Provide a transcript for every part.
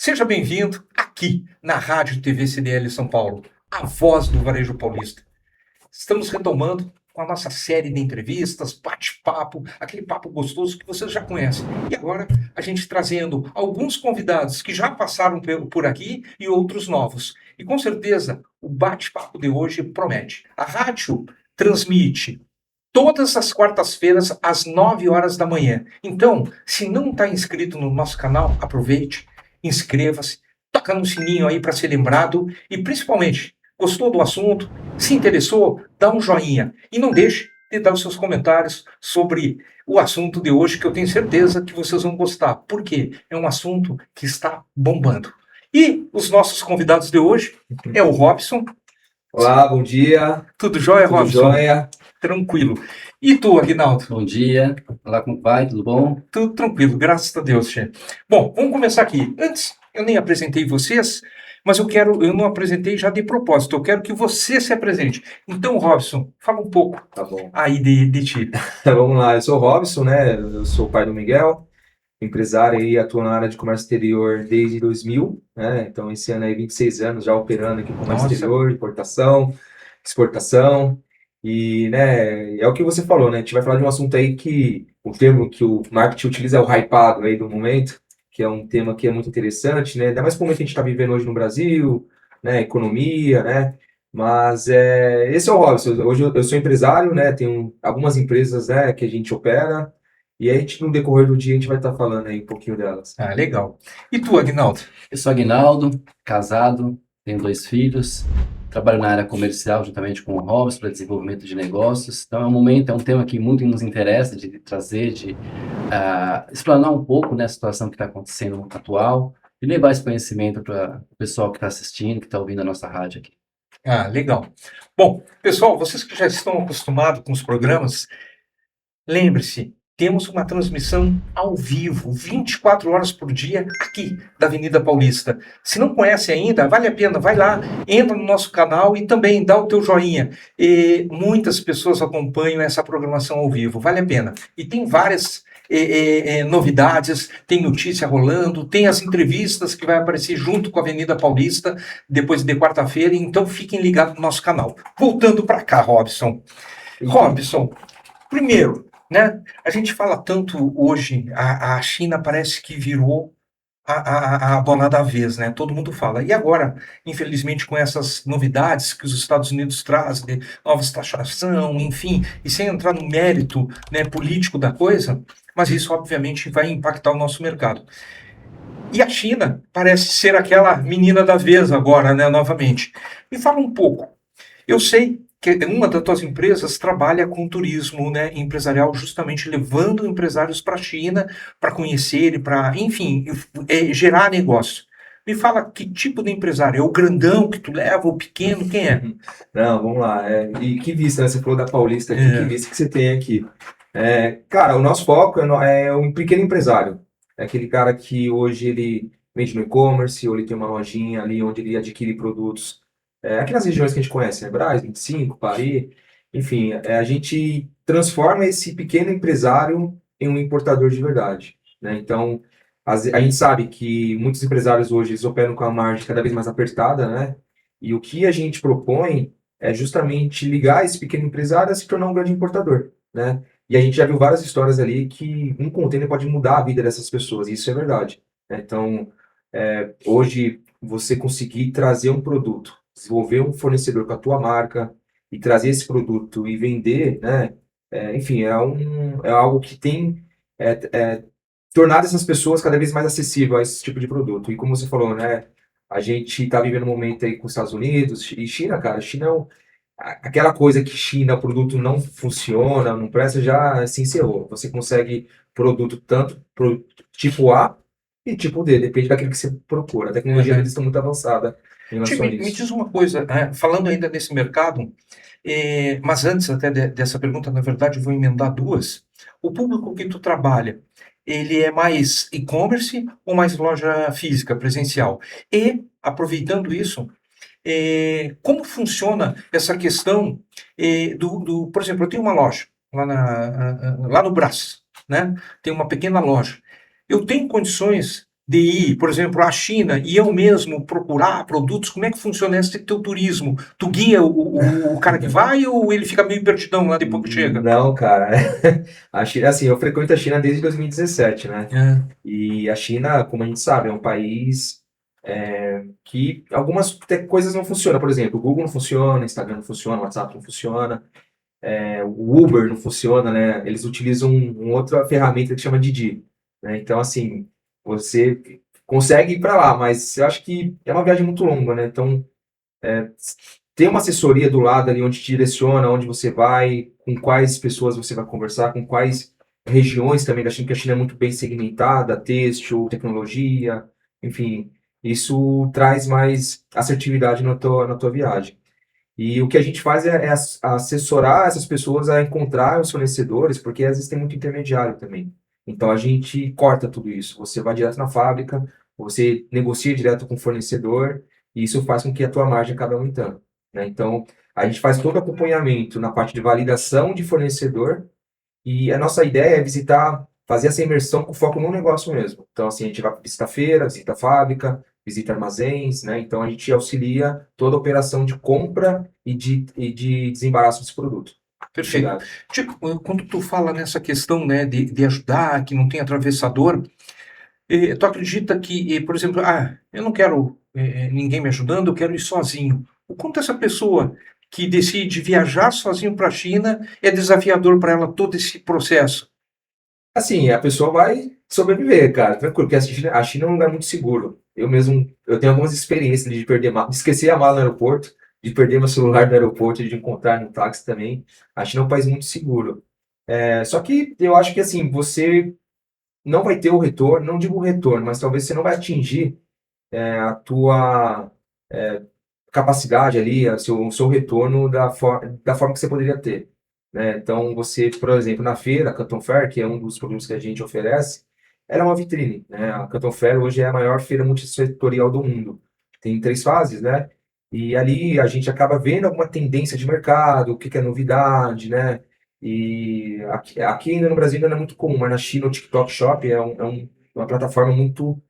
Seja bem-vindo aqui na Rádio TV CDL São Paulo, a voz do varejo paulista. Estamos retomando com a nossa série de entrevistas, bate-papo, aquele papo gostoso que vocês já conhecem. E agora a gente trazendo alguns convidados que já passaram por aqui e outros novos. E com certeza o bate-papo de hoje promete. A rádio transmite todas as quartas-feiras às 9 horas da manhã. Então, se não está inscrito no nosso canal, aproveite, inscreva-se, toca no sininho aí para ser lembrado e, principalmente, gostou do assunto, se interessou, dá um joinha e não deixe de dar os seus comentários sobre o assunto de hoje, que eu tenho certeza que vocês vão gostar, porque é um assunto que está bombando. E os nossos convidados de hoje é o Robson. Olá, bom dia. Tudo jóia, Tudo Robson? jóia. Tranquilo. E tu, Aguinaldo? Bom dia. Olá, como vai? Tudo bom? Tudo tranquilo, graças a Deus, chefe. Bom, vamos começar aqui. Antes, eu nem apresentei vocês, mas eu não apresentei já de propósito, eu quero que você se apresente. Então, Robson, fala um pouco Tá bom. aí de ti. Vamos lá, eu sou o Robson, né? Eu sou o pai do Miguel, empresário e atuo na área de comércio exterior desde 2000, né? Então, esse ano aí, 26 anos já operando aqui com comércio Nossa. exterior, importação, exportação. E, né, é o que você falou, né? A gente vai falar de um assunto aí que o termo que o marketing utiliza é o hypado aí do momento, que é um tema que é muito interessante, né? Ainda mais como a gente está vivendo hoje no Brasil, né? Economia, né? Mas esse é o Robson. Hoje eu sou empresário, né? Tenho algumas empresas, né, que a gente opera. E aí, no decorrer do dia, a gente vai estar falando aí um pouquinho delas. Ah, legal. E tu, Aguinaldo? Eu sou Aguinaldo, casado, tenho 2 filhos, trabalho na área comercial juntamente com o Robson para desenvolvimento de negócios. Então, é um tema que muito nos interessa de trazer, de explanar um pouco, né, a situação que está acontecendo atual e levar esse conhecimento para o pessoal que está assistindo, que está ouvindo a nossa rádio aqui. Ah, legal. Bom, pessoal, vocês que já estão acostumados com os programas, lembre-se, temos uma transmissão ao vivo, 24 horas por dia, aqui da Avenida Paulista. Se não conhece ainda, vale a pena, vai lá, entra no nosso canal e também dá o teu joinha. E muitas pessoas acompanham essa programação ao vivo, vale a pena. E tem várias novidades, tem notícia rolando, tem as entrevistas que vai aparecer junto com a Avenida Paulista, depois de quarta-feira, então fiquem ligados no nosso canal. Voltando para cá, Robson. Robson, primeiro, né? A gente fala tanto hoje, a China parece que virou a bola da vez, né? Todo mundo fala. E agora, infelizmente, com essas novidades que os Estados Unidos trazem, de novas taxação, enfim, e sem entrar no mérito, né, político da coisa, mas isso obviamente vai impactar o nosso mercado. E a China parece ser aquela menina da vez agora, né, novamente. Me fala um pouco. Eu sei que uma das tuas empresas trabalha com turismo, né, empresarial, justamente levando empresários para a China para conhecer, para, enfim, gerar negócio. Me fala que tipo de empresário? É o grandão que tu leva, o pequeno, quem é? Não, vamos lá. E que vista, né? Você falou da Paulista aqui, É. que vista que você tem aqui. Cara, o nosso foco é um pequeno empresário. É aquele cara que hoje ele vende no e-commerce, ou ele tem uma lojinha ali onde ele adquire produtos. Aqui nas regiões que a gente conhece, né? Brás, 25, Paris, enfim, a gente transforma esse pequeno empresário em um importador de verdade, né? Então, a gente sabe que muitos empresários hoje eles operam com a margem cada vez mais apertada, né? E o que a gente propõe é justamente ligar esse pequeno empresário a se tornar um grande importador, né? E a gente já viu várias histórias ali que um container pode mudar a vida dessas pessoas, e isso é verdade, né? Então, hoje, você conseguir trazer um produto, desenvolver um fornecedor com a tua marca e trazer esse produto e vender, né? Enfim, é algo que tem tornado essas pessoas cada vez mais acessível a esse tipo de produto. E como você falou, né? A gente está vivendo um momento aí com os Estados Unidos e China, cara. China aquela coisa que China, o produto não funciona, não presta, já se encerrou. Você consegue produto tanto pro tipo A e tipo D, depende daquilo que você procura. A tecnologia deles está muito avançada em relação a Me isso. diz uma coisa, falando ainda desse mercado, mas antes até dessa pergunta, na verdade, eu vou emendar duas. O público que tu trabalha, ele é mais e-commerce ou mais loja física, presencial? E, aproveitando isso, como funciona essa questão por exemplo, eu tenho uma loja lá no Brás, né? Tem uma pequena loja. Eu tenho condições de ir, por exemplo, à China e eu mesmo procurar produtos, como é que funciona esse teu turismo? Tu guia o cara que vai ou ele fica meio perdidão lá depois que chega? Não, cara. A China, assim, eu frequento a China desde 2017, né? É, E a China, como a gente sabe, é um país que algumas coisas não funcionam. Por exemplo, o Google não funciona, o Instagram não funciona, o WhatsApp não funciona, o Uber não funciona, né? Eles utilizam uma outra ferramenta que chama Didi, né? Então, assim, você consegue ir para lá, mas eu acho que é uma viagem muito longa, né? Então, ter uma assessoria do lado ali onde te direciona, onde você vai, com quais pessoas você vai conversar, com quais regiões também da China, que a China é muito bem segmentada, têxtil, tecnologia, enfim, isso traz mais assertividade na tua viagem. E o que a gente faz é assessorar essas pessoas a encontrar os fornecedores, porque às vezes tem muito intermediário também. Então a gente corta tudo isso. Você vai direto na fábrica, você negocia direto com o fornecedor, e isso faz com que a tua margem acabe aumentando, né? Então a gente faz todo o acompanhamento na parte de validação de fornecedor, e a nossa ideia é visitar, fazer essa imersão com foco no negócio mesmo. Então, assim, a gente vai visitar feira, visita fábrica, visita armazéns, né? Então, a gente auxilia toda a operação de compra e de desembaraço desse produto. perfeito. Chegado. Tipo, quando tu fala nessa questão, né, de ajudar, que não tem atravessador, tu acredita que, por exemplo, eu não quero ninguém me ajudando, eu quero ir sozinho. O quanto essa pessoa que decide viajar sozinho para a China é desafiador para ela todo esse processo? Assim, a pessoa vai sobreviver, cara, tranquilo, porque a China é um lugar muito seguro. Eu mesmo, eu tenho algumas experiências de perder mala, de esquecer a mala no aeroporto, de perder meu celular no aeroporto, de encontrar no táxi também. A China é um país muito seguro. Só que eu acho que, assim, você não vai ter o retorno, não digo o retorno, mas talvez você não vai atingir a tua capacidade ali, o seu retorno da forma que você poderia ter, né? Então, você, por exemplo, na feira, a Canton Fair, que é um dos produtos que a gente oferece, ela é uma vitrine, né? A Canton Fair hoje é a maior feira multissetorial do mundo. Tem 3 fases, né? E ali a gente acaba vendo alguma tendência de mercado, o que que é novidade, né? E aqui ainda no Brasil ainda não é muito comum, mas na China o TikTok Shop uma plataforma muito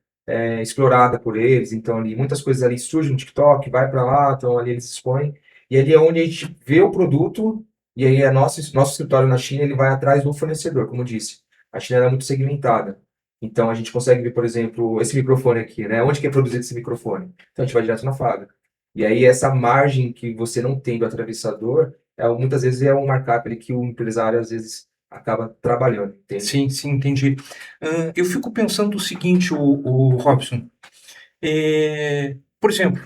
explorada por eles. Então, ali, muitas coisas ali surgem no TikTok, vai para lá, então ali eles expõem. E ali é onde a gente vê o produto, e aí nosso escritório na China ele vai atrás do fornecedor, como eu disse. A China ela é muito segmentada. Então, a gente consegue ver, por exemplo, esse microfone aqui, né? Onde que é produzido esse microfone? Então, a gente vai direto na fábrica. E aí, essa margem que você não tem do atravessador, muitas vezes é um markup ali que o empresário, às vezes, acaba trabalhando, entende? Sim, sim, entendi. Eu fico pensando o seguinte, o Robson, por exemplo,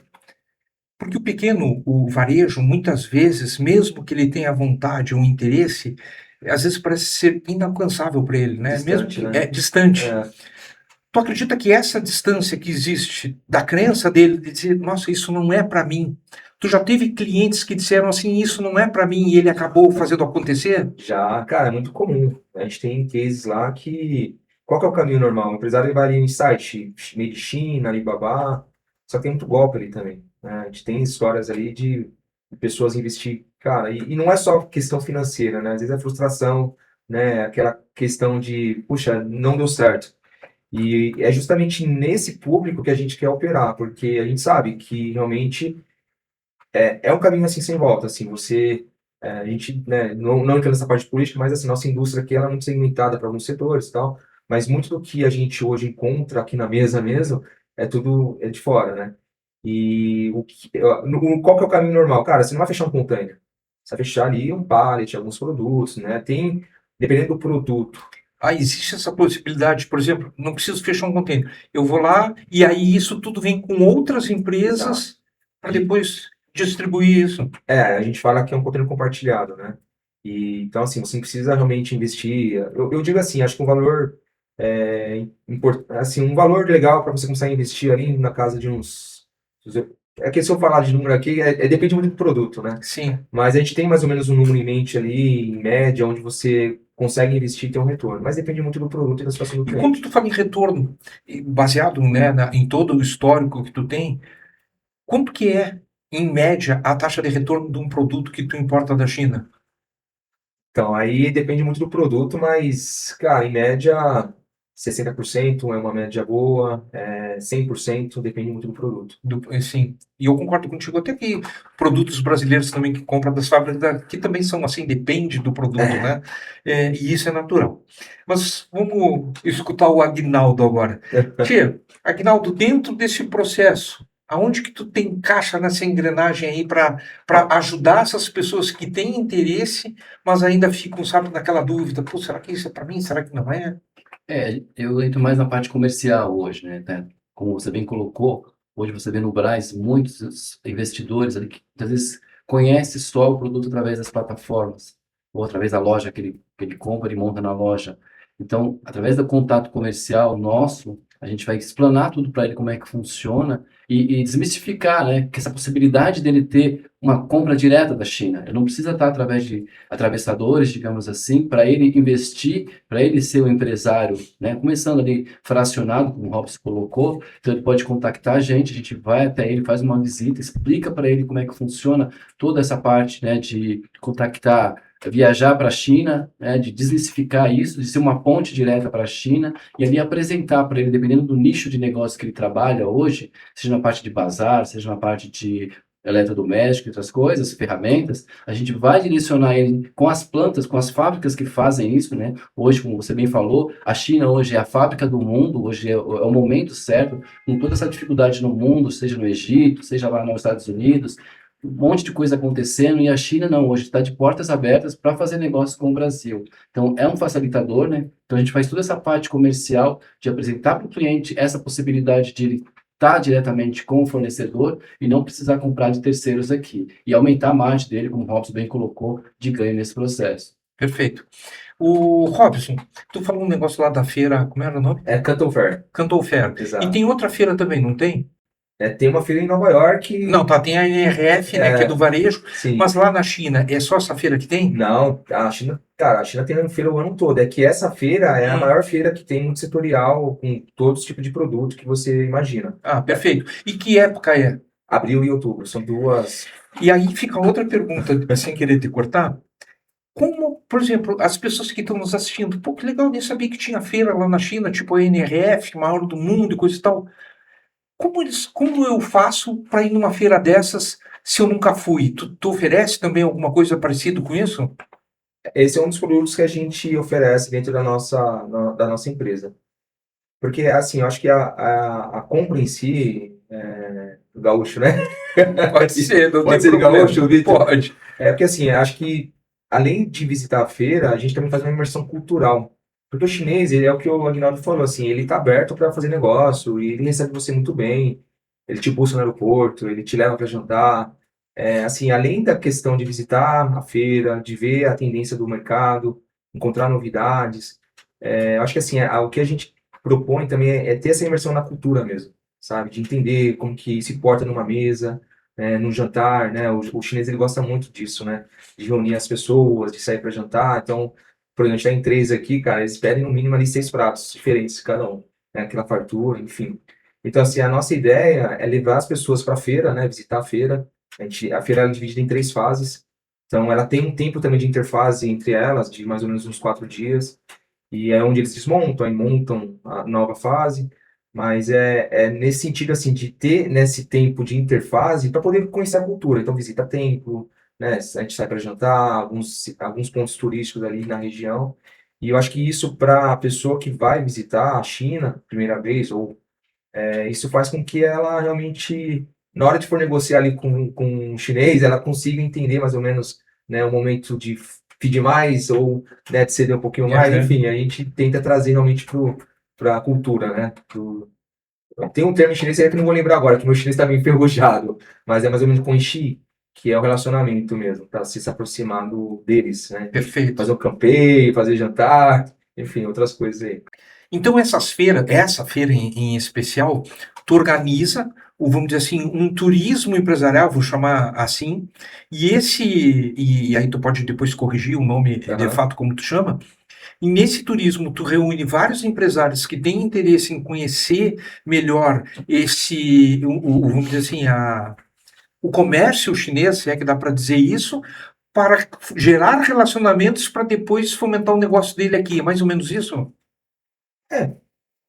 porque o pequeno, o varejo, muitas vezes, mesmo que ele tenha vontade ou interesse, às vezes parece ser inalcançável para ele, né? Mesmo Distante, que né? é distante. É, Tu acredita que essa distância que existe da crença dele de dizer, nossa, isso não é para mim? Tu já teve clientes que disseram assim, isso não é para mim e ele acabou fazendo acontecer? já, cara, é muito comum. A gente tem cases lá que. Qual que é o caminho normal? O empresário ele vai ali em site, meio de China, Alibaba, só que tem muito golpe ali também, né? A gente tem histórias ali de pessoas investir. Cara, e não é só questão financeira, né? Às vezes é frustração, né? Aquela questão de, puxa, não deu certo. E é justamente nesse público que a gente quer operar, porque a gente sabe que realmente é um caminho assim sem volta, assim, a gente, né, não entra nessa parte política, mas assim, nossa indústria aqui ela é muito segmentada para alguns setores e tal, mas muito do que a gente hoje encontra aqui na mesa mesmo, tudo de fora, né? E qual que é o caminho normal? Cara, você não vai fechar um container, você vai fechar ali um pallet, alguns produtos, né? Dependendo do produto. Existe essa possibilidade, por exemplo, não preciso fechar um container. Eu vou lá e aí isso tudo vem com outras Exato. empresas para depois distribuir isso. A gente fala que é um conteúdo compartilhado, né? Então, assim, você não precisa realmente investir. Eu digo assim, acho que um valor, assim, um valor legal para você começar a investir ali na casa de uns. É que se eu falar de número aqui, depende muito do produto, né? Sim. Mas a gente tem mais ou menos um número em mente ali, em média, onde você consegue investir e ter um retorno. Mas depende muito do produto e da situação do E quando cliente. tu fala em retorno, baseado, né, em todo o histórico que tu tem, quanto que é, em média, a taxa de retorno de um produto que tu importa da China? Então, aí depende muito do produto, mas, cara, em média. 60% é uma média boa, 100% depende muito do produto. Sim, e eu concordo contigo, até que produtos brasileiros também que compram das fábricas que também são assim, depende do produto, né? E isso é natural. Mas vamos escutar o Agnaldo agora. Tia, Agnaldo, dentro desse processo, aonde que tu te encaixa nessa engrenagem aí para ajudar essas pessoas que têm interesse, mas ainda ficam, sabe, naquela dúvida, pô, será que isso é para mim? Será que não é? Eu entro mais na parte comercial hoje, né? Como você bem colocou, hoje você vê no Brás muitos investidores ali que às vezes conhecem só o produto através das plataformas, ou através da loja que ele compra e monta na loja. Então, através do contato comercial nosso, a gente vai explanar tudo para ele como é que funciona e desmistificar, né? Que essa possibilidade dele ter uma compra direta da China. Ele não precisa estar através de atravessadores, digamos assim, para ele investir, para ele ser um empresário, né? Começando ali fracionado, como o Robson colocou, então ele pode contactar a gente vai até ele, faz uma visita, explica para ele como é que funciona toda essa parte, né, de contactar, viajar para a China, né, de desmistificar isso, de ser uma ponte direta para a China e ali apresentar para ele, dependendo do nicho de negócio que ele trabalha hoje, seja na parte de bazar, seja na parte de eletrodoméstico e outras coisas, ferramentas, a gente vai direcionar ele com as plantas, com as fábricas que fazem isso, né? Hoje, como você bem falou, a China hoje é a fábrica do mundo, hoje é o momento certo, com toda essa dificuldade no mundo, seja no Egito, seja lá nos Estados Unidos, um monte de coisa acontecendo, e a China não, hoje está de portas abertas para fazer negócios com o Brasil. Então, é um facilitador, né? Então, a gente faz toda essa parte comercial de apresentar para o cliente essa possibilidade de ele estar diretamente com o fornecedor e não precisar comprar de terceiros aqui. E aumentar a margem dele, como o Robson bem colocou, de ganho nesse processo. Perfeito. O Robson, tu falou um negócio lá da feira, como era o nome? Canton Fair. Canton Fair. E Exato. tem outra feira também, não tem? Tem uma feira em Nova York. Não, tá, tem a NRF, né, que é do varejo, Sim. mas lá na China, é só essa feira que tem? Não, a China, cara, a China tem uma feira o ano todo. É que essa feira é a maior feira que tem multissetorial, com todos os tipos de produto que você imagina. Ah, perfeito. E que época é? Abril e outubro, são duas. E aí fica outra pergunta, sem querer te cortar. Como, por exemplo, as pessoas que estão nos assistindo, pô, que legal, nem sabia que tinha feira lá na China, tipo a NRF, maior do mundo e coisa e tal. Como eu faço para ir numa feira dessas se eu nunca fui? Tu oferece também alguma coisa parecida com isso? Esse é um dos produtos que a gente oferece dentro da nossa empresa. Porque, assim, eu acho que a compra em si, gaúcho, né? Pode ser, não Pode tem ser problema. gaúcho, Vitor? Pode. Porque, assim, eu acho que, além de visitar a feira, a gente também faz uma imersão cultural. Porque o chinês, ele é o que o Aguinaldo falou, assim, ele tá aberto para fazer negócio, e ele recebe você muito bem, ele te busca no aeroporto, ele te leva para jantar. Assim, além da questão de visitar a feira, de ver a tendência do mercado, encontrar novidades, eu acho que, assim, o que a gente propõe também é ter essa imersão na cultura mesmo, sabe? De entender como que se porta numa mesa, num jantar, né? O chinês, ele gosta muito disso, né? De reunir as pessoas, de sair para jantar. Então, por exemplo, a gente tá em 3 aqui, cara, eles pedem no mínimo ali 6 pratos diferentes cada um, né? Aquela fartura, enfim. Então, assim, a nossa ideia é levar as pessoas para a feira, né? Visitar a feira. A feira é dividida em 3 fases. Então, ela tem um tempo também de interfase entre elas, de mais ou menos uns 4 dias. E é onde eles desmontam e montam a nova fase. Mas é nesse sentido, assim, de ter nesse tempo de interfase para poder conhecer a cultura. Então, visita templo, né? A gente sai para jantar, alguns pontos turísticos ali na região. E eu acho que isso, para a pessoa que vai visitar a China, primeira vez, ou isso faz com que ela realmente, na hora de for negociar ali com um chinês, ela consiga entender mais ou menos, né, o momento de pedir mais ou, né, de ceder um pouquinho mais. Enfim, a gente tenta trazer realmente para a cultura, né? Tem um termo em chinês aí que eu não vou lembrar agora, que o meu chinês está meio enferrujado, mas é mais ou menos conxi, que é o relacionamento mesmo, para se aproximar deles, né? Perfeito. Fazer um campeio, fazer jantar, enfim, outras coisas aí. Então, essa feira em especial, tu organiza, vamos dizer assim, um turismo empresarial, vou chamar assim, e aí tu pode depois corrigir o nome de fato como tu chama, e nesse turismo tu reúne vários empresários que têm interesse em conhecer melhor vamos dizer assim, o comércio chinês, se é que dá para dizer isso, para gerar relacionamentos para depois fomentar o negócio dele aqui, é mais ou menos isso?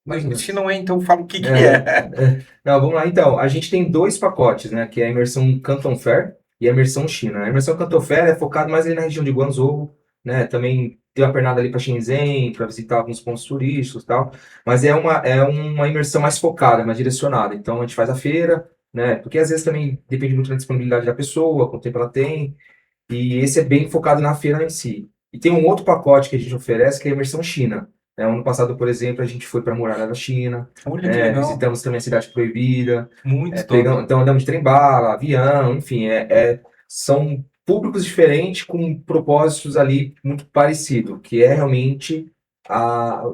Imagina. Se não é, então fala o que que É, é. Não, vamos lá. Então, a gente tem dois pacotes, né? Que é a imersão Canton Fair e a imersão China. A imersão Canton Fair é focada mais ali na região de Guangzhou, né? Também tem uma pernada ali para Shenzhen, para visitar alguns pontos turísticos e tal. Mas é uma imersão mais focada, mais direcionada. Então, a gente faz a feira, né? Porque às vezes também depende muito da disponibilidade da pessoa, quanto tempo ela tem. E esse é bem focado na feira em si. E tem um outro pacote que a gente oferece, que é a imersão China. Ano passado, por exemplo, a gente foi para a Muralha da China, Olha que legal. visitamos também a Cidade Proibida, Muito top. então andamos de trem-bala, avião, enfim, são públicos diferentes com propósitos ali muito parecidos, que é realmente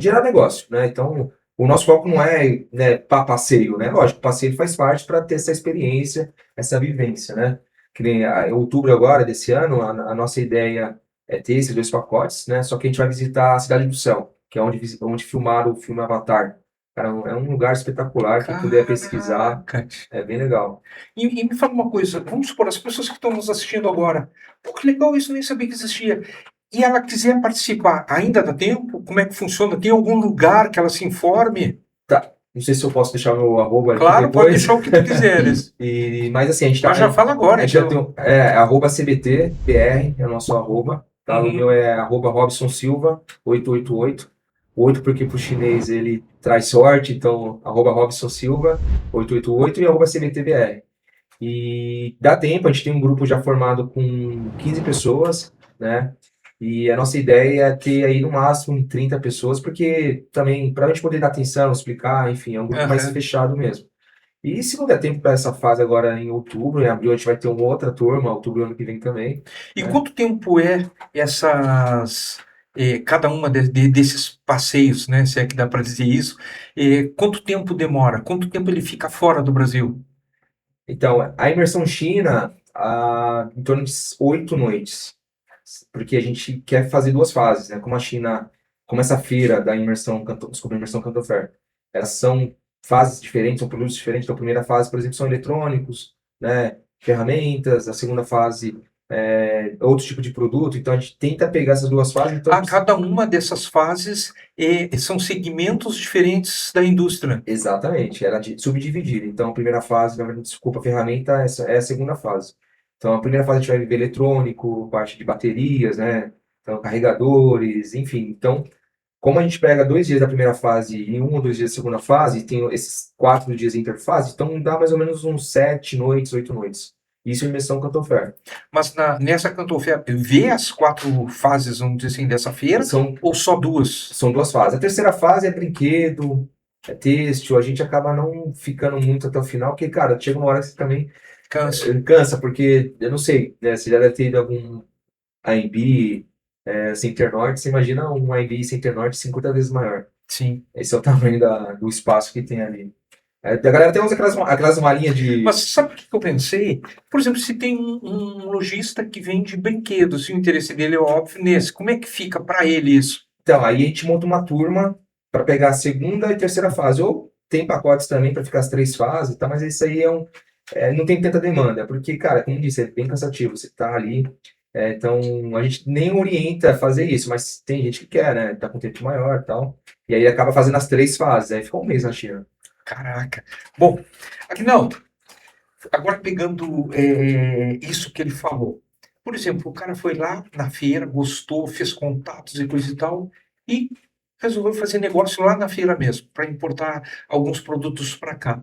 gerar negócio, né? Então, o nosso foco não é, né, passeio, né? Lógico, o passeio faz parte para ter essa experiência, essa vivência, né? Que nem em outubro agora, desse ano, a nossa ideia é ter esses dois pacotes, né? Só que a gente vai visitar a Cidade do Céu, que é onde filmaram o filme Avatar. Cara, é um lugar espetacular, quem puder pesquisar, Caraca. é bem legal. E me fala uma coisa, vamos supor, as pessoas que estão nos assistindo agora, pô, que legal isso, nem sabia que existia. E ela quiser participar, ainda dá tempo? Como é que funciona? Tem algum lugar que ela se informe? Tá, não sei se eu posso deixar meu arroba aqui Claro, pode depois. deixar o que tu quiseres. Mas assim, a gente Mas já fala agora, a gente já então. tem arroba CBTBR, é o nosso arroba. Tá? O meu é arroba Robson Silva 888. 8 porque pro chinês ele traz sorte, então arroba Robson Silva 888 e arroba CBTBR. E dá tempo, a gente tem um grupo já formado com 15 pessoas, né? E a nossa ideia é ter aí no máximo 30 pessoas, porque também, para a gente poder dar atenção, explicar, enfim, é um grupo mais Aham. fechado mesmo. E se não der tempo para essa fase agora em outubro, em abril a gente vai ter uma outra turma, outubro ano que vem também. E né? quanto tempo é cada uma desses passeios, né? Se é que dá para dizer isso, quanto tempo demora? Quanto tempo ele fica fora do Brasil? Então, a imersão China, em torno de 8 noites, porque a gente quer fazer duas fases, né? Como essa feira da imersão Canto Fair, elas são fases diferentes, são produtos diferentes. Então, a primeira fase, por exemplo, são eletrônicos, né? Ferramentas. A segunda fase é outro tipo de produto. Então, a gente tenta pegar essas duas fases. Então, Cada uma dessas fases são segmentos diferentes da indústria. exatamente, ela é subdividida. Então, a primeira fase, na verdade, desculpa, a ferramenta, essa é a segunda fase. Então, a primeira fase a gente vai ver eletrônico, parte de baterias, né? Então, carregadores, enfim. Então, como a gente pega 2 dias da primeira fase e 1 ou 2 dias da segunda fase, e tem esses 4 dias de interfase, então dá mais ou menos uns 7 noites, 8 noites. Isso é imersão Canton Fair. Mas nessa Cantofer, vê as 4 fases, vamos dizer assim, dessa feira, São, ou só 2? são duas fases. A terceira fase é brinquedo, é têxtil, a gente acaba não ficando muito até o final, porque, cara, chega uma hora que você também Cansa. cansa, porque, eu não sei, né, você já deve ter ido a algum AMB, Center Norte, você imagina um AMB Center Norte 50 vezes maior. Sim. Esse é o tamanho do espaço que tem ali. A galera até usa aquelas malinhas de. Mas sabe o que eu pensei? Por exemplo, se tem um lojista que vende brinquedos, e o interesse dele é óbvio nesse, como é que fica para ele isso? Então, aí a gente monta uma turma para pegar a segunda e terceira fase. Ou tem pacotes também para ficar as 3 fases, tá? Mas isso aí não tem tanta demanda, porque, cara, como eu disse, é bem cansativo. Você tá ali. Então, a gente nem orienta a fazer isso, mas tem gente que quer, né? Tá com tempo maior e tal. E aí acaba fazendo as 3 fases. Aí fica um mês na China. Caraca. Bom, Aguinaldo, agora pegando isso que ele falou. Por exemplo, o cara foi lá na feira, gostou, fez contatos e coisa e tal, e resolveu fazer negócio lá na feira mesmo, para importar alguns produtos para cá.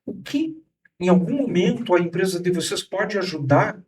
O que, em algum momento, a empresa de vocês pode ajudar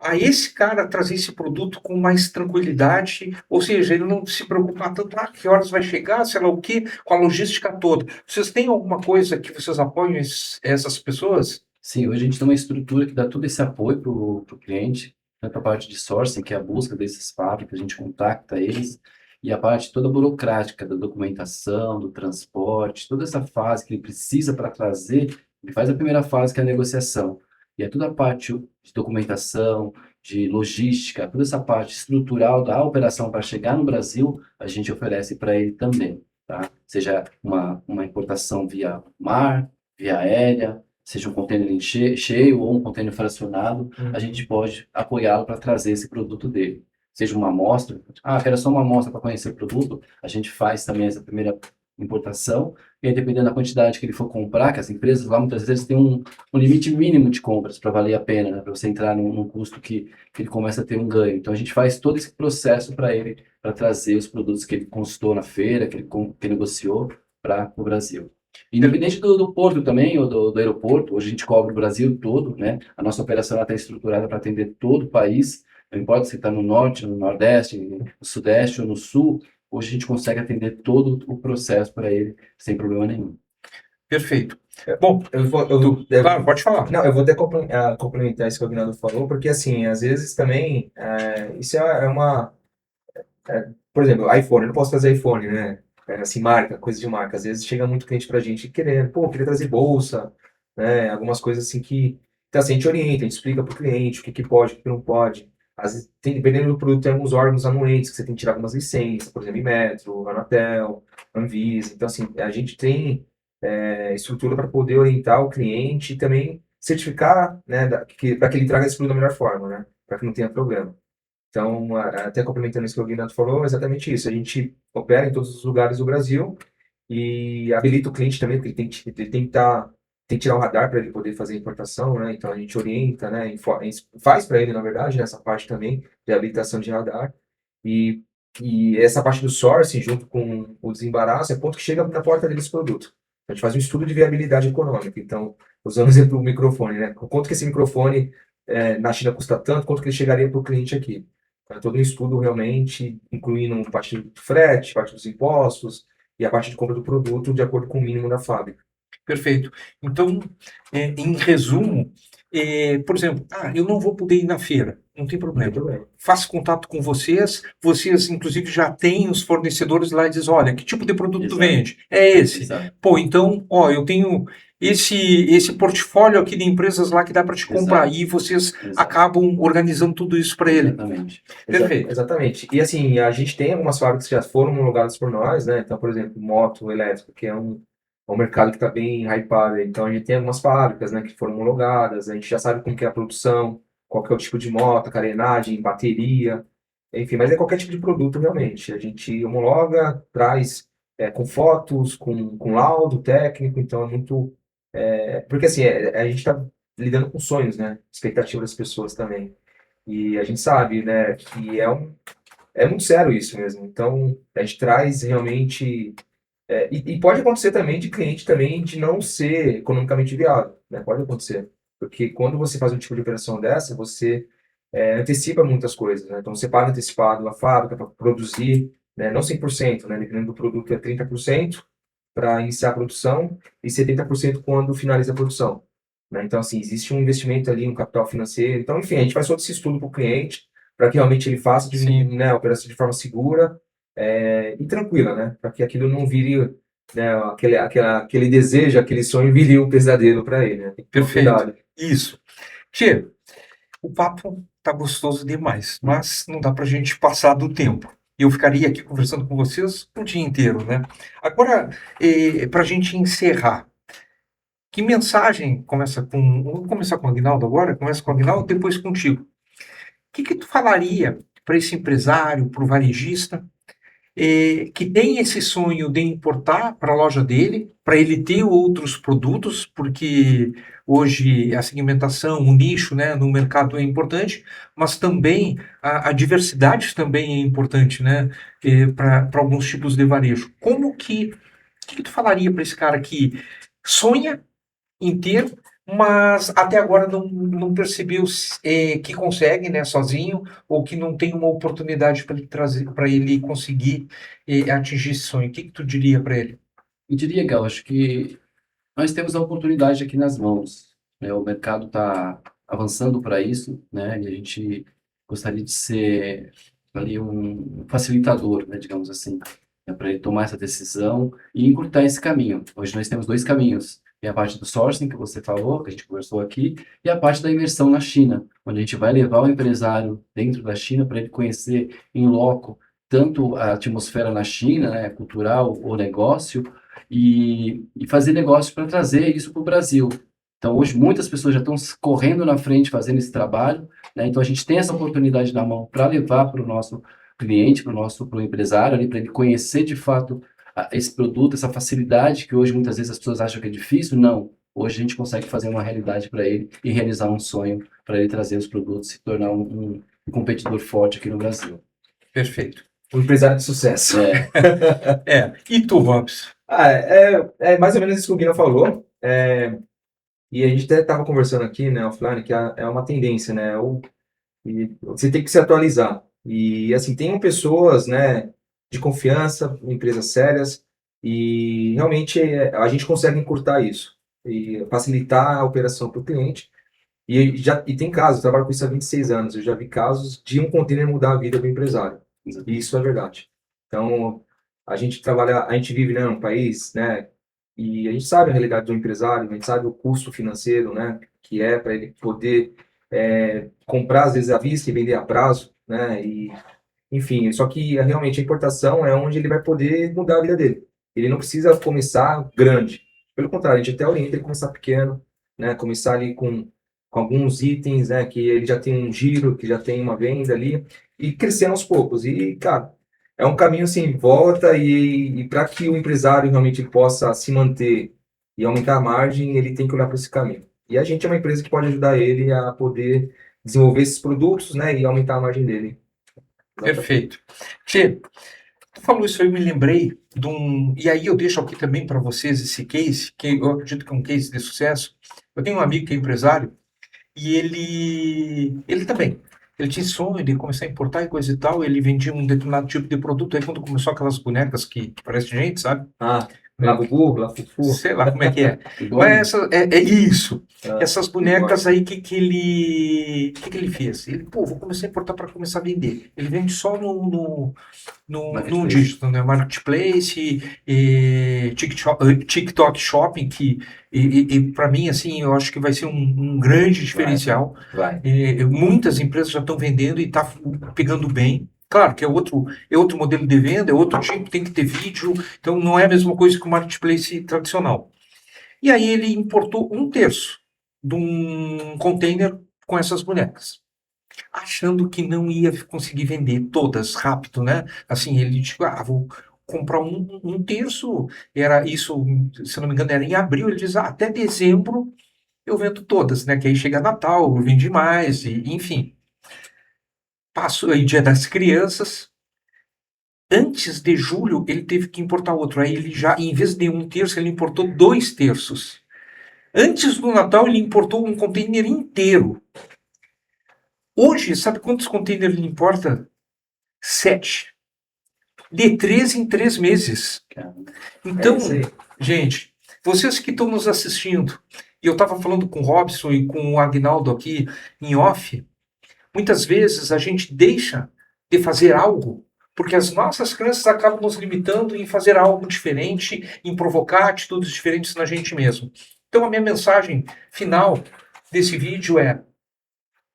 a esse cara trazer esse produto com mais tranquilidade, ou seja, ele não se preocupar tanto, que horas vai chegar, sei lá o quê, com a logística toda. Vocês têm alguma coisa que vocês apoiam essas pessoas? Sim, hoje a gente tem uma estrutura que dá todo esse apoio para o cliente, tanto a parte de sourcing, que é a busca desses fábricas, a gente contacta eles, e a parte toda burocrática da documentação, do transporte, toda essa fase que ele precisa para trazer, ele faz a primeira fase, que é a negociação. E é toda a parte de documentação, de logística, toda essa parte estrutural da operação para chegar no Brasil, a gente oferece para ele também, tá? Seja uma importação via mar, via aérea, seja um container cheio ou um container fracionado, a gente pode apoiá-lo para trazer esse produto dele. Seja uma amostra, quero só uma amostra para conhecer o produto, a gente faz também essa primeira importação, e aí, dependendo da quantidade que ele for comprar, que as empresas lá muitas vezes têm um limite mínimo de compras para valer a pena, né, para você entrar num custo que ele começa a ter um ganho. Então a gente faz todo esse processo para ele, para trazer os produtos que ele consultou na feira, que negociou para o Brasil. Independente do porto também, ou do aeroporto, hoje a gente cobre o Brasil todo, né? A nossa operação está estruturada para atender todo o país, não importa se está no norte, no nordeste, no sudeste ou no sul, hoje a gente consegue atender todo o processo para ele sem problema nenhum. Perfeito. Bom, claro, pode falar. Não, eu vou até complementar isso que o Aguinaldo falou, porque assim, às vezes também, isso é uma, por exemplo, iPhone, eu não posso fazer iPhone, né? Assim, marca, coisa de marca. Às vezes chega muito cliente pra gente querendo, pô, queria trazer bolsa, né? Algumas coisas assim que, então assim, a gente orienta, a gente explica pro cliente o que que pode, o que que não pode. Às vezes, dependendo do produto, tem alguns órgãos anuentes que você tem que tirar algumas licenças, por exemplo, Inmetro, Anatel, Anvisa. Então, assim, a gente tem estrutura para poder orientar o cliente e também certificar, né, para que ele traga esse produto da melhor forma, né? Para que não tenha problema. Então, até complementando isso que o Guilherme falou, é exatamente isso. A gente opera em todos os lugares do Brasil e habilita o cliente também, porque ele tem que tirar o radar para ele poder fazer a importação, né? Então, a gente orienta, né? Faz para ele, na verdade, nessa parte também de habilitação de radar. E, e essa parte do sourcing, junto com o desembaraço, é ponto que chega na porta dele esse produto. A gente faz um estudo de viabilidade econômica. Então, usando o exemplo do microfone, né? Quanto que esse microfone na China custa tanto, quanto que ele chegaria para o cliente aqui? É todo um estudo realmente, incluindo parte do frete, parte dos impostos e a parte de compra do produto de acordo com o mínimo da fábrica. Perfeito. Então, em resumo, por exemplo, eu não vou poder ir na feira, não tem problema. Muito bem. Faço contato com vocês inclusive já têm os fornecedores lá e dizem, olha, que tipo de produto tu Exato. vende? É esse. Exato. Pô, então, eu tenho esse portfólio aqui de empresas lá que dá para te comprar. Exato. E vocês Exato. acabam organizando tudo isso para ele. Exatamente. Perfeito. Exatamente. E assim, a gente tem algumas fábricas que já foram homologadas por nós, né? Então, por exemplo, moto elétrica, que é um mercado que está bem hypado. Então, a gente tem algumas fábricas, né, que foram homologadas, a gente já sabe como que é a produção, qual que é o tipo de moto, carenagem, bateria, enfim, mas é qualquer tipo de produto realmente. A gente homologa, traz com fotos, com laudo técnico, então é muito. Porque assim, a gente está lidando com sonhos, né? Expectativa das pessoas também. E a gente sabe, né, que é muito sério isso mesmo. Então, a gente traz realmente. E pode acontecer também de cliente também de não ser economicamente viável, né? Pode acontecer. Porque quando você faz um tipo de operação dessa, você antecipa muitas coisas, né? Então, você paga antecipado a fábrica para produzir, né? Não 100%, né? Dependendo do produto, é 30% para iniciar a produção e 70% quando finaliza a produção, né? Então, assim, existe um investimento ali, um capital financeiro. Então, enfim, a gente faz todo esse estudo para o cliente, para que realmente ele faça a operação de forma segura e tranquila, né? Para que aquilo não vire, né, aquele desejo, aquele sonho vire um pesadelo para ele, né? Tem que ter Perfeito. cuidado. Isso. Tchê, o papo tá gostoso demais, mas não dá para a gente passar do tempo. Eu ficaria aqui conversando com vocês o dia inteiro, né? Agora, para a gente encerrar, que mensagem começa com... Vou começar com o Aguinaldo agora, começa com o Aguinaldo, depois contigo. O que tu falaria para esse empresário, para o varejista, que tem esse sonho de importar para a loja dele, para ele ter outros produtos, porque hoje a segmentação, o nicho, né, no mercado é importante, mas também a diversidade também é importante, né, para alguns tipos de varejo. O que tu falaria para esse cara que sonha em ter, mas até agora não percebeu que consegue, né, sozinho, ou que não tem uma oportunidade para ele trazer, para ele conseguir atingir esse sonho? O que tu diria para ele? Eu diria, Gal, acho que nós temos a oportunidade aqui nas mãos, né? O mercado está avançando para isso, né? E a gente gostaria de ser ali um facilitador, né, digamos assim, né, para ele tomar essa decisão e encurtar esse caminho. Hoje nós temos dois caminhos. Tem a parte do sourcing, que você falou, que a gente conversou aqui, e a parte da imersão na China, onde a gente vai levar o empresário dentro da China para ele conhecer em loco tanto a atmosfera na China, né, cultural, o negócio, e fazer negócio para trazer isso para o Brasil. Então, hoje, muitas pessoas já estão correndo na frente fazendo esse trabalho, né? Então, a gente tem essa oportunidade na mão para levar para o nosso cliente, para o empresário, para ele conhecer de fato esse produto, essa facilidade que hoje muitas vezes as pessoas acham que é difícil, não. Hoje a gente consegue fazer uma realidade para ele e realizar um sonho para ele trazer os produtos e se tornar um competidor forte aqui no Brasil. Perfeito. Um empresário de sucesso. E tu, Robson? É mais ou menos isso que o Guina falou. E a gente até estava conversando aqui, né, offline, que é uma tendência, né? E você tem que se atualizar. E, assim, tem pessoas, né, de confiança, empresas sérias, e realmente a gente consegue encurtar isso e facilitar a operação para o cliente. E tem casos, eu trabalho com isso há 26 anos, eu já vi casos de um container mudar a vida do empresário. E isso é verdade. Então, a gente vive, né, num país, né, e a gente sabe a realidade do empresário, a gente sabe o custo financeiro, né, que é para ele poder comprar, às vezes, à vista e vender a prazo, né, e, enfim, só que realmente a importação é onde ele vai poder mudar a vida dele. Ele não precisa começar grande. Pelo contrário, a gente até orienta ele a começar pequeno, né, começar ali com alguns itens, né, que ele já tem um giro, que já tem uma venda ali, e crescendo aos poucos. E, cara, é um caminho sem volta e para que o empresário realmente possa se manter e aumentar a margem, ele tem que olhar para esse caminho. E a gente é uma empresa que pode ajudar ele a poder desenvolver esses produtos, né, e aumentar a margem dele. Perfeito. Tchê, tu falou isso aí, eu me lembrei de e aí eu deixo aqui também para vocês esse case, que eu acredito que é um case de sucesso. Eu tenho um amigo que é empresário, e ele também. Ele tinha sonho de começar a importar e coisa e tal. Ele vendia um determinado tipo de produto. Aí quando começou aquelas bonecas que parecem gente, sabe? Labubu, Lafufu. Sei lá como é que é. Mas é isso. Essas bonecas aí, que ele fez? Ele, vou começar a importar para começar a vender. Ele vende só no digital, né? Marketplace, TikTok Shopping, que para mim, assim, eu acho que vai ser um grande diferencial. Vai. Muitas empresas já estão vendendo e está pegando bem. Claro que é outro modelo de venda, é outro tipo, tem que ter vídeo, então não é a mesma coisa que o marketplace tradicional. E aí ele importou 1/3 de um container com essas bonecas, achando que não ia conseguir vender todas rápido, né? Assim, ele disse, vou comprar 1/3, era isso, se não me engano, era em abril, ele diz, até dezembro eu vendo todas, né? Que aí chega Natal, eu vende mais, enfim. Passou aí Dia das Crianças. Antes de julho, ele teve que importar outro. Aí ele já, em vez de 1/3, ele importou 2/3. Antes do Natal, ele importou um container inteiro. Hoje, sabe quantos containers ele importa? 7. De 3 em 3 meses. Então, gente, vocês que estão nos assistindo, e eu estava falando com o Robson e com o Agnaldo aqui em off, muitas vezes a gente deixa de fazer algo porque as nossas crenças acabam nos limitando em fazer algo diferente, em provocar atitudes diferentes na gente mesmo. Então a minha mensagem final desse vídeo é: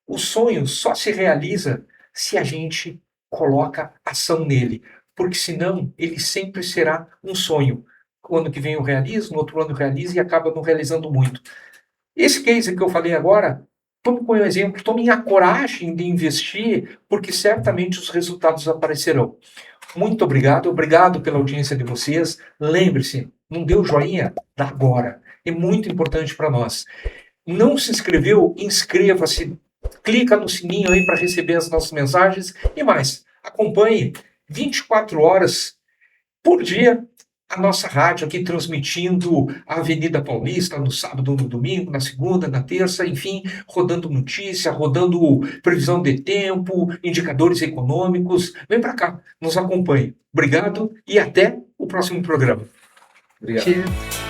o sonho só se realiza se a gente coloca ação nele, porque senão ele sempre será um sonho. O ano que vem eu realizo, no outro ano eu realizo e acaba não realizando muito. Esse case que eu falei agora, tome como exemplo, tome a coragem de investir, porque certamente os resultados aparecerão. Muito obrigado pela audiência de vocês. Lembre-se, não deu joinha? Dá agora. É muito importante para nós. Não se inscreveu? Inscreva-se. Clica no sininho aí para receber as nossas mensagens. E mais, acompanhe 24 horas por dia a nossa rádio aqui transmitindo a Avenida Paulista no sábado, no domingo, na segunda, na terça, enfim, rodando notícia, rodando previsão de tempo, indicadores econômicos. Vem para cá, nos acompanhe. Obrigado e até o próximo programa. Obrigado.